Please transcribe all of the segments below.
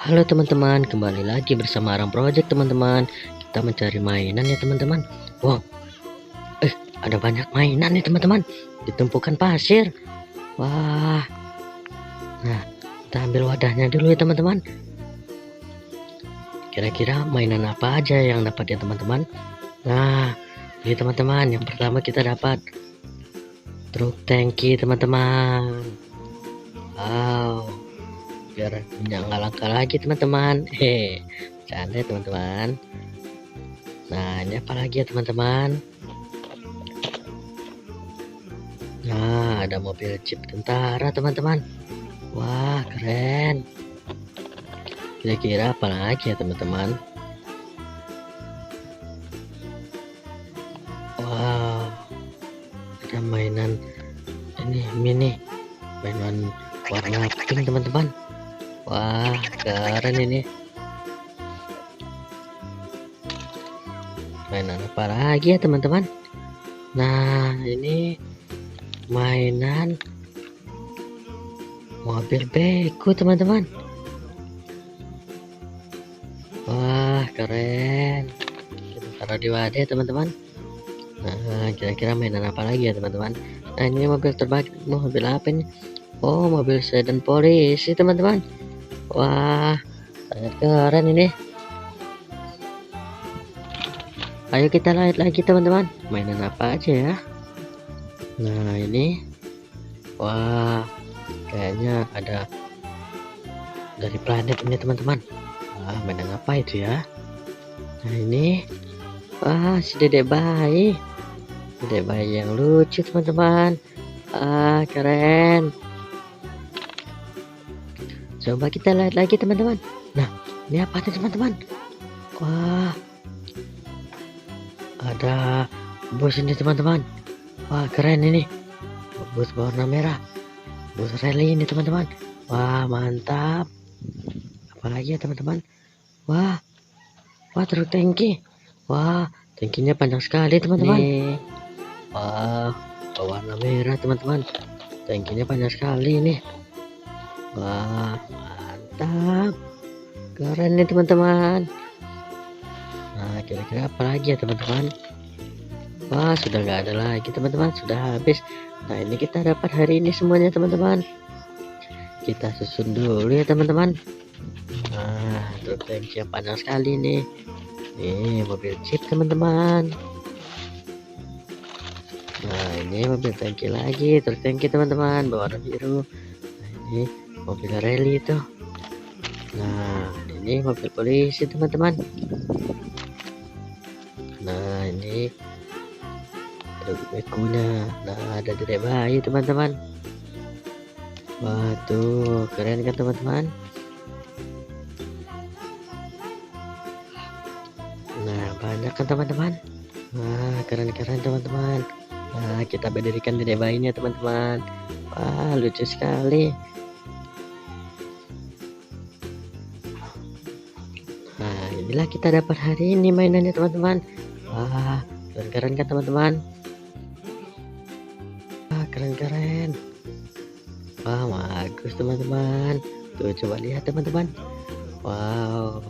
Halo teman-teman, kembali lagi bersama Arang Project teman-teman. Kita mencari mainan ya teman-teman. Wow, ada banyak mainan nih teman-teman. Ditumpukan pasir. Wah, nah kita ambil wadahnya dulu ya teman-teman. Kira-kira mainan apa aja yang dapat ya teman-teman? Nah, ini teman-teman, yang pertama kita dapat truk tangki teman-teman. Wow, biar minyak nggak langka lagi teman-teman. Canda teman-teman. Nah, ini apa lagi ya teman-teman? Nah, ada mobil jeep tentara teman-teman. Wah, keren. Kira-kira apa lagi ya teman-teman? Wow, ada mainan ini mini, mainan warna pink teman-teman. Wah, keren ini. Mainan apa lagi ya teman-teman? Nah, ini mainan mobil beko teman-teman. Wah, keren. Kita taruh di wadah teman-teman. Nah, kira-kira mainan apa lagi ya teman-teman? Nah, ini mobil terbalik. Mobil apa ini? Oh, mobil sedan polisi teman-teman. Wah, sangat keren ini. Ayo kita lihat lagi teman-teman, mainan apa aja ya. Nah, ini wah, kayaknya ada dari planet ini teman-teman. Wah, mainan apa itu ya? Nah, ini wah, si dedek bayi. Dedek bayi yang lucu teman-teman. Ah, keren. Coba kita lihat lagi teman-teman. Nah, ini apa nih teman-teman? Wah, ada bus ini teman-teman. Wah, keren ini. Bus warna merah. Bus rally ini teman-teman. Wah, mantap. Apalagi ya teman-teman? Wah, truk tangki. Wah, tangkinya panjang sekali teman-teman. Wah, warna merah teman-teman. Tangkinya panjang sekali nih. Wah, mantap. Keren nih teman-teman. Nah, kira-kira apa lagi ya teman-teman? Wah, sudah nggak ada lagi teman-teman, sudah habis. Nah, ini kita dapat hari ini semuanya teman-teman. Kita susun dulu ya teman-teman. Nah, truk tangki yang panjang sekali nih. Ini mobil jeep teman-teman. Nah, ini mobil tangki lagi, truk tangki teman-teman, berwarna biru. Nah, ini mobil rally tuh. Nah, ini mobil polisi teman-teman. Nah, ini truk bekunya. Nah, ada dedek bayi teman-teman. Wah, tuh keren kan teman-teman? Nah, banyak kan teman-teman? Wah, keren-keren teman-teman. Nah, kita berdirikan dedek bayinya teman-teman. Wah, lucu sekali. Nah, inilah kita dapat hari ini mainannya teman-teman. Wah, keren-keren kan teman-teman? Wah, keren-keren. Wah, bagus teman-teman. Tuh, coba lihat teman-teman. Wow,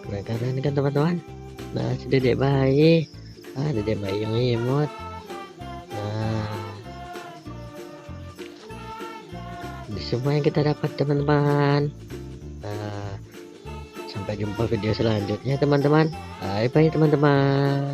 keren-keren kan teman-teman? Nah, si dedek bayi. Ah, dedek bayi yang imut. Nah, ini semua yang kita dapat teman-teman. Nah, sampai jumpa video selanjutnya teman-teman. Bye bye teman-teman.